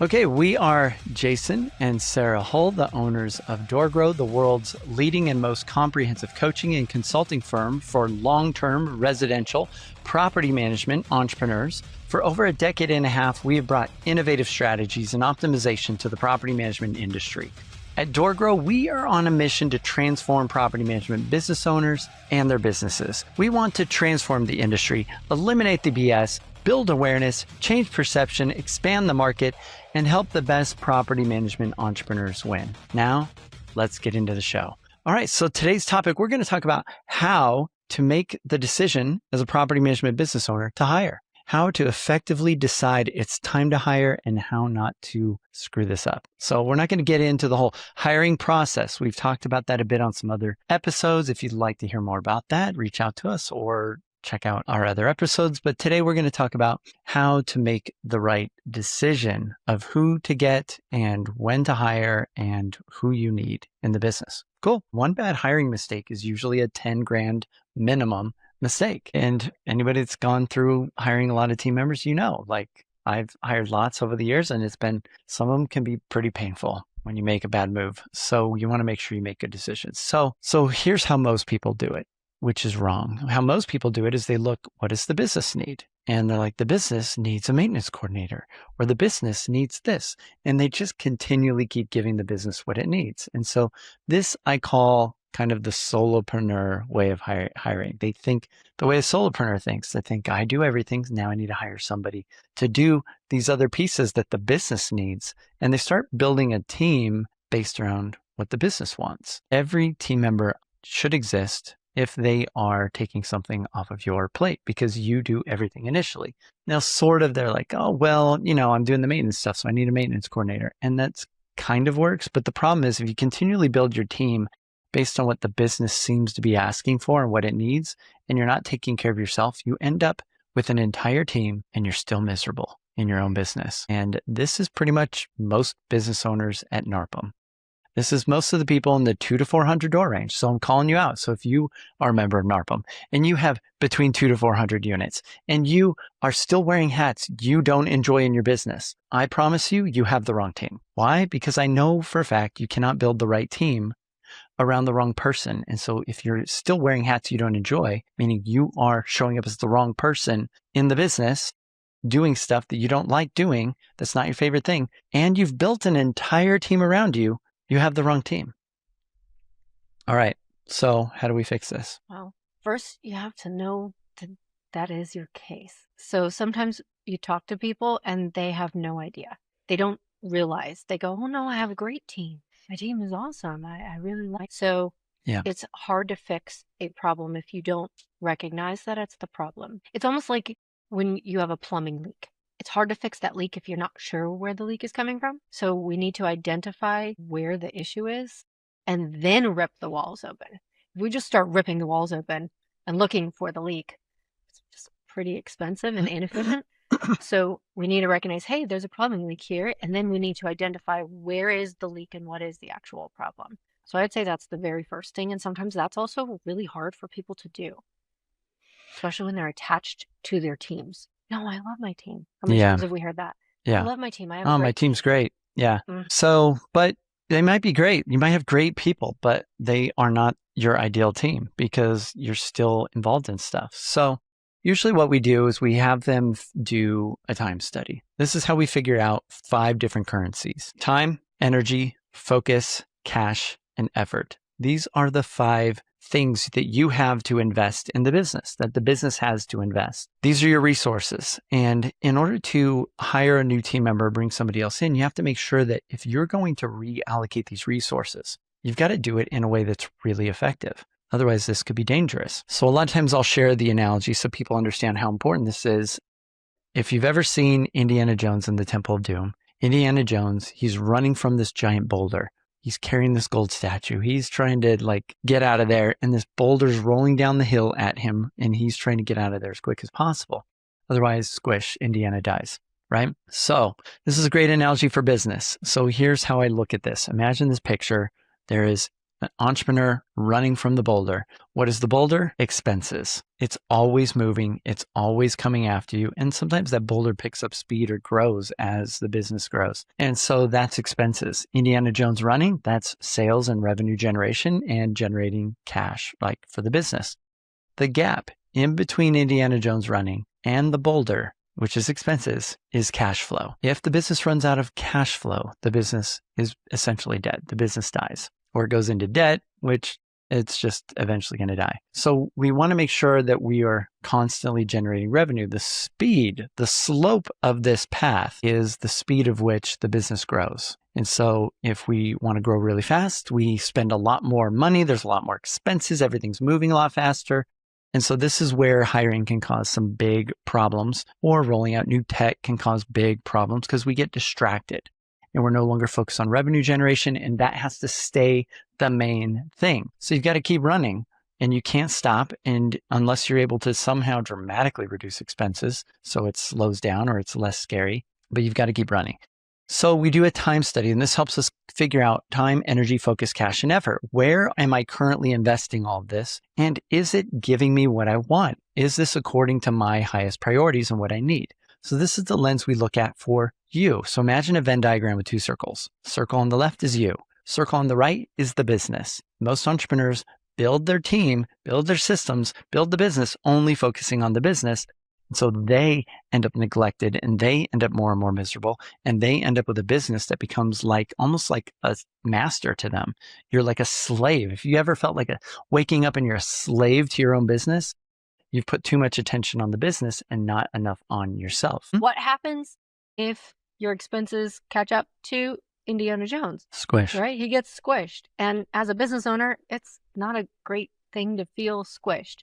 Okay, we are Jason and Sarah Hull, the owners of DoorGrow, the world's leading and most comprehensive coaching and consulting firm for long-term residential property management entrepreneurs. For over a decade and a half, we have brought innovative strategies and optimization to the property management industry. At DoorGrow, we are on a mission to transform property management business owners and their businesses. We want to transform the industry, eliminate the BS, build awareness, change perception, expand the market, and help the best property management entrepreneurs win. Now, let's get into the show. All right, so today's topic, we're going to talk about how to make the decision as a property management business owner to hire, how to effectively decide it's time to hire, and how not to screw this up. So we're not going to get into the whole hiring process. We've talked about that a bit on some other episodes. If you'd like to hear more about that, reach out to us or check out our other episodes. But today we're going to talk about how to make the right decision of who to get and when to hire and who you need in the business. Cool. One bad hiring mistake is usually a 10 grand minimum mistake. And anybody that's gone through hiring a lot of team members, like I've hired lots over the years, and some of them can be pretty painful when you make a bad move. So you want to make sure you make good decisions. So here's how most people do it, which is wrong. How most people do it is they look, what does the business need? And they're like, the business needs a maintenance coordinator, or the business needs this. And they just continually keep giving the business what it needs. And so this I call kind of the solopreneur way of hiring. They think the way a solopreneur thinks. They think, I do everything. Now I need to hire somebody to do these other pieces that the business needs. And they start building a team based around what the business wants. Every team member should exist if they are taking something off of your plate because you do everything initially. Now, they're like, oh, well, I'm doing the maintenance stuff, so I need a maintenance coordinator. And that's kind of works. But the problem is if you continually build your team based on what the business seems to be asking for and what it needs, and you're not taking care of yourself, you end up with an entire team and you're still miserable in your own business. And this is pretty much most business owners at NARPM. This is most of the people in the 200 to 400 door range. So I'm calling you out. So if you are a member of NARPM and you have between 200 to 400 units and you are still wearing hats you don't enjoy in your business, I promise you have the wrong team. Why? Because I know for a fact you cannot build the right team around the wrong person. And so if you're still wearing hats you don't enjoy, meaning you are showing up as the wrong person in the business, doing stuff that you don't like doing, that's not your favorite thing, and you've built an entire team around you, you have the wrong team. All right. So how do we fix this? Well, first you have to know that is your case. So sometimes you talk to people and they have no idea. They don't realize. They go, oh no, I have a great team. My team is awesome. I really like. So yeah, it's hard to fix a problem if you don't recognize that it's the problem. It's almost like when you have a plumbing leak. It's hard to fix that leak if you're not sure where the leak is coming from. So we need to identify where the issue is and then rip the walls open. If we just start ripping the walls open and looking for the leak, it's just pretty expensive and inefficient. So we need to recognize, hey, there's a plumbing leak here. And then we need to identify where is the leak and what is the actual problem. So I'd say that's the very first thing. And sometimes that's also really hard for people to do, especially when they're attached to their teams. No, I love my team. How many times have we heard that? Yeah. I love my team. My team's great. Yeah. So, but they might be great. You might have great people, but they are not your ideal team because you're still involved in stuff. So usually what we do is we have them do a time study. This is how we figure out 5 different currencies: time, energy, focus, cash, and effort. These are the 5 things that you have to invest in the business, that the business has to invest. These are your resources. And in order to hire a new team member, bring somebody else in, you have to make sure that if you're going to reallocate these resources, you've got to do it in a way that's really effective. Otherwise, this could be dangerous. So a lot of times I'll share the analogy so people understand how important this is. If you've ever seen Indiana Jones and the Temple of Doom, Indiana Jones, he's running from this giant boulder. He's carrying this gold statue. He's trying to get out of there, and this boulder's rolling down the hill at him, and he's trying to get out of there as quick as possible. Otherwise, squish, Indiana dies, right? So this is a great analogy for business. So here's how I look at this. Imagine this picture. There is an entrepreneur running from the boulder. What is the boulder? Expenses. It's always moving. It's always coming after you. And sometimes that boulder picks up speed or grows as the business grows. And so that's expenses. Indiana Jones running, that's sales and revenue generation and generating cash, like for the business. The gap in between Indiana Jones running and the boulder, which is expenses, is cash flow. If the business runs out of cash flow, the business is essentially dead. The business dies, or it goes into debt, which it's just eventually going to die. So we want to make sure that we are constantly generating revenue. The speed, the slope of this path is the speed of which the business grows. And so if we want to grow really fast, we spend a lot more money. There's a lot more expenses. Everything's moving a lot faster. And so this is where hiring can cause some big problems, or rolling out new tech can cause big problems because we get distracted and we're no longer focused on revenue generation. And that has to stay the main thing. So you've got to keep running and you can't stop. And unless you're able to somehow dramatically reduce expenses so it slows down or it's less scary, but you've got to keep running. So we do a time study, and this helps us figure out time, energy, focus, cash, and effort. Where am I currently investing all of this? And is it giving me what I want? Is this according to my highest priorities and what I need? So this is the lens we look at for you. So imagine a Venn diagram with two circles. Circle on the left is you. Circle on the right is the business. Most entrepreneurs build their team, build their systems, build the business, only focusing on the business. And so they end up neglected and they end up more and more miserable, and they end up with a business that becomes like almost like a master to them. You're like a slave. If you ever felt like waking up and you're a slave to your own business, you've put too much attention on the business and not enough on yourself. What happens if your expenses catch up to Indiana Jones? Squish. Right? He gets squished. And as a business owner, it's not a great thing to feel squished.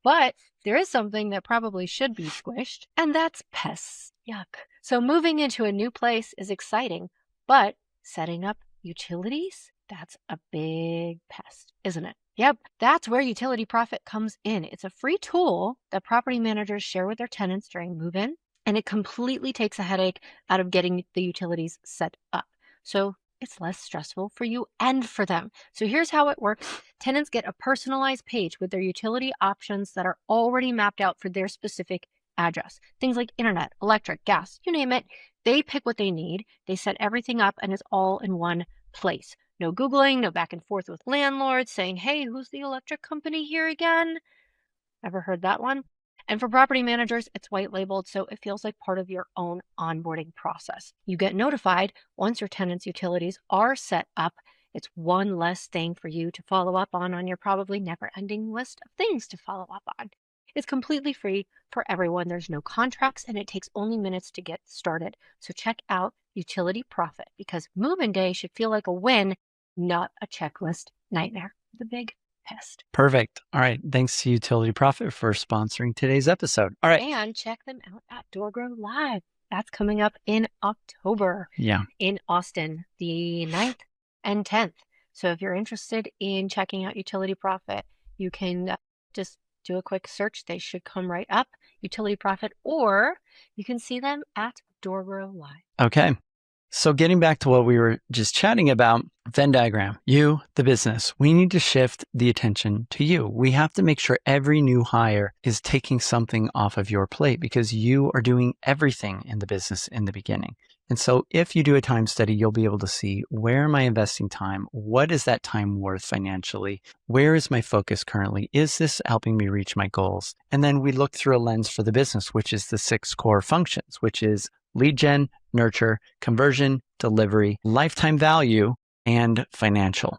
But there is something that probably should be squished, and that's pests. Yuck. So moving into a new place is exciting, but setting up utilities, that's a big pest, isn't it? Yep, that's where Utility Profit comes in. It's a free tool that property managers share with their tenants during move-in, and it completely takes a headache out of getting the utilities set up. So it's less stressful for you and for them. So here's how it works. Tenants get a personalized page with their utility options that are already mapped out for their specific address. Things like internet, electric, gas, you name it. They pick what they need. They set everything up and it's all in one place. No Googling, no back and forth with landlords saying, hey, who's the electric company here again? Ever heard that one? And for property managers, it's white labeled, so it feels like part of your own onboarding process. You get notified once your tenant's utilities are set up. It's one less thing for you to follow up on your probably never-ending list of things to follow up on. It's completely free for everyone. There's no contracts, and it takes only minutes to get started. So check out Utility Profit, because move-in day should feel like a win, not a checklist nightmare. The big pest. Perfect. All right. Thanks to Utility Profit for sponsoring today's episode. All right. And check them out at DoorGrow Live. That's coming up in October. Yeah. In Austin, the 9th and 10th. So if you're interested in checking out Utility Profit, you can just do a quick search. They should come right up, Utility Profit, or you can see them at DoorGrow Live. Okay. So getting back to what we were just chatting about, Venn diagram, you, the business, we need to shift the attention to you. We have to make sure every new hire is taking something off of your plate because you are doing everything in the business in the beginning. And so if you do a time study, you'll be able to see, where am I investing time? What is that time worth financially? Where is my focus currently? Is this helping me reach my goals? And then we look through a lens for the business, which is the 6 core functions, which is lead gen, nurture, conversion, delivery, lifetime value, and financial.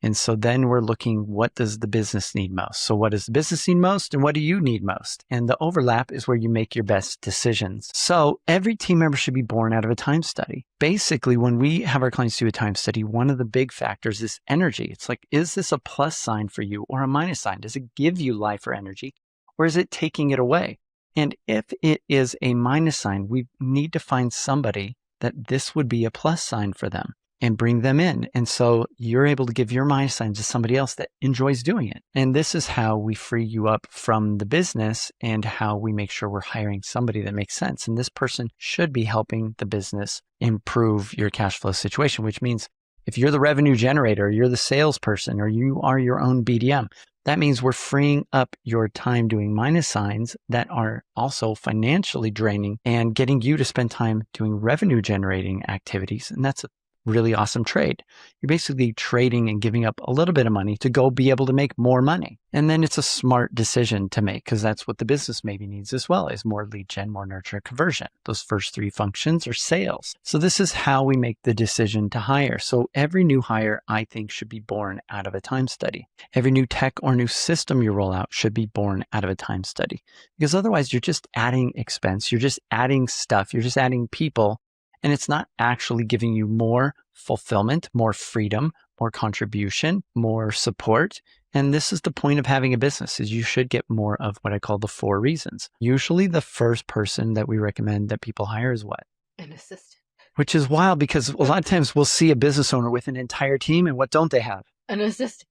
And so then we're looking, what does the business need most? So what does the business need most and what do you need most? And the overlap is where you make your best decisions. So every team member should be born out of a time study. Basically, when we have our clients do a time study, one of the big factors is energy. It's like, is this a plus sign for you or a minus sign? Does it give you life or energy, or is it taking it away? And if it is a minus sign, we need to find somebody that this would be a plus sign for them and bring them in. And so you're able to give your minus sign to somebody else that enjoys doing it. And this is how we free you up from the business and how we make sure we're hiring somebody that makes sense. And this person should be helping the business improve your cash flow situation, which means If you're the revenue generator, you're the salesperson, or you are your own BDM, that means we're freeing up your time doing minus signs that are also financially draining and getting you to spend time doing revenue generating activities. And that's a really awesome trade. You're basically trading and giving up a little bit of money to go be able to make more money. And then it's a smart decision to make because that's what the business maybe needs as well, is more lead gen, more nurture, conversion. Those first three functions are sales. So this is how we make the decision to hire. So every new hire, I think, should be born out of a time study. Every new tech or new system you roll out should be born out of a time study, because otherwise you're just adding expense. You're just adding stuff. You're just adding people. And it's not actually giving you more fulfillment, more freedom, more contribution, more support. And this is the point of having a business, is you should get more of what I call the 4 reasons. Usually the first person that we recommend that people hire is what? An assistant. Which is wild, because a lot of times we'll see a business owner with an entire team, and what don't they have? An assistant.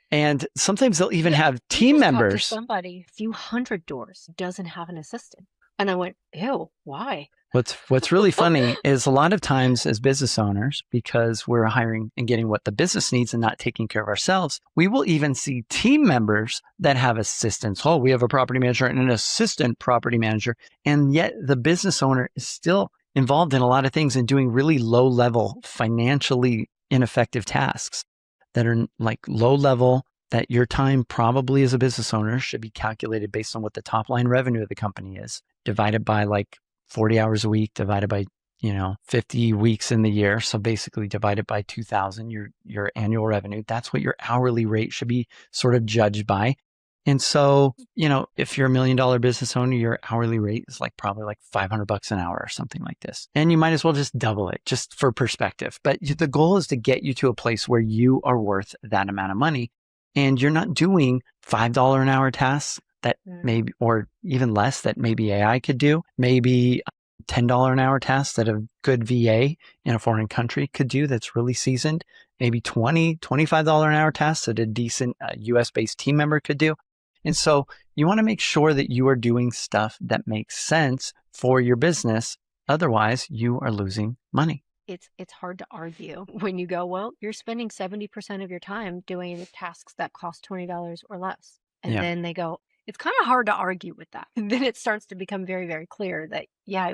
And sometimes they'll even have team members. Talked to somebody, a few hundred doors, doesn't have an assistant. And I went, ew, why? What's really funny is a lot of times as business owners, because we're hiring and getting what the business needs and not taking care of ourselves, we will even see team members that have assistants. Oh, we have a property manager and an assistant property manager. And yet the business owner is still involved in a lot of things and doing really low level, financially ineffective tasks that are like low level, that your time probably as a business owner should be calculated based on what the top line revenue of the company is, divided by like 40 hours a week, divided by, 50 weeks in the year. So basically divided by 2,000, your annual revenue. That's what your hourly rate should be sort of judged by. And so, if you're $1 million business owner, your hourly rate is probably like $500 an hour or something like this. And you might as well just double it just for perspective. But the goal is to get you to a place where you are worth that amount of money, and you're not doing $5 an hour tasks that maybe, or even less, that maybe AI could do, maybe $10 an hour tasks that a good VA in a foreign country could do that's really seasoned, maybe $20, $25 an hour tasks that a decent US-based team member could do. And so you want to make sure that you are doing stuff that makes sense for your business. Otherwise, you are losing money. It's hard to argue when you go, well, you're spending 70% of your time doing tasks that cost $20 or less. And then they go, it's kind of hard to argue with that. And then it starts to become very, very clear that,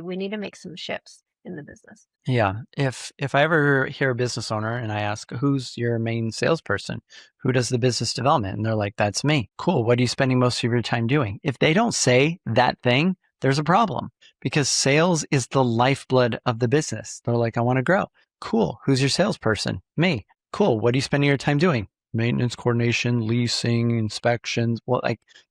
we need to make some shifts in the business. Yeah. If I ever hear a business owner and I ask, who's your main salesperson? Who does the business development? And they're like, that's me. Cool. What are you spending most of your time doing? If they don't say that thing, there's a problem, because sales is the lifeblood of the business. They're like, I want to grow. Cool. Who's your salesperson? Me. Cool. What are you spending your time doing? Maintenance coordination, leasing, inspections,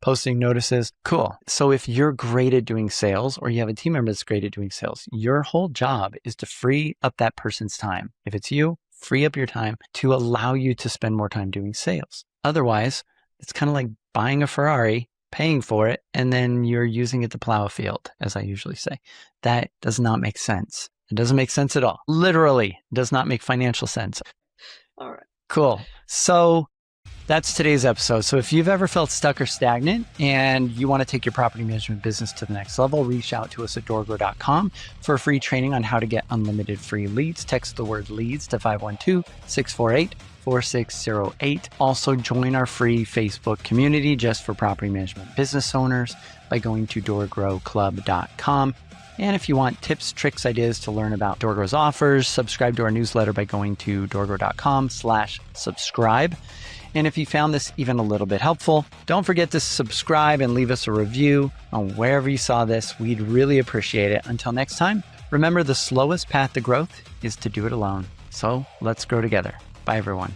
posting notices. Cool. So if you're great at doing sales, or you have a team member that's great at doing sales, your whole job is to free up that person's time. If it's you, free up your time to allow you to spend more time doing sales. Otherwise, it's kind of like buying a Ferrari, paying for it, and then you're using it to plow a field, as I usually say. That does not make sense. It doesn't make sense at all. Literally does not make financial sense. All right. Cool. So that's today's episode. So if you've ever felt stuck or stagnant and you want to take your property management business to the next level, reach out to us at DoorGrow.com for a free training on how to get unlimited free leads. Text the word leads to 512-648-4608. Also join our free Facebook community just for property management business owners by going to DoorGrowClub.com. And if you want tips, tricks, ideas to learn about DoorGrow's offers, subscribe to our newsletter by going to DoorGrow.com/subscribe. And if you found this even a little bit helpful, don't forget to subscribe and leave us a review on wherever you saw this. We'd really appreciate it. Until next time, remember, the slowest path to growth is to do it alone. So let's grow together. Bye, everyone.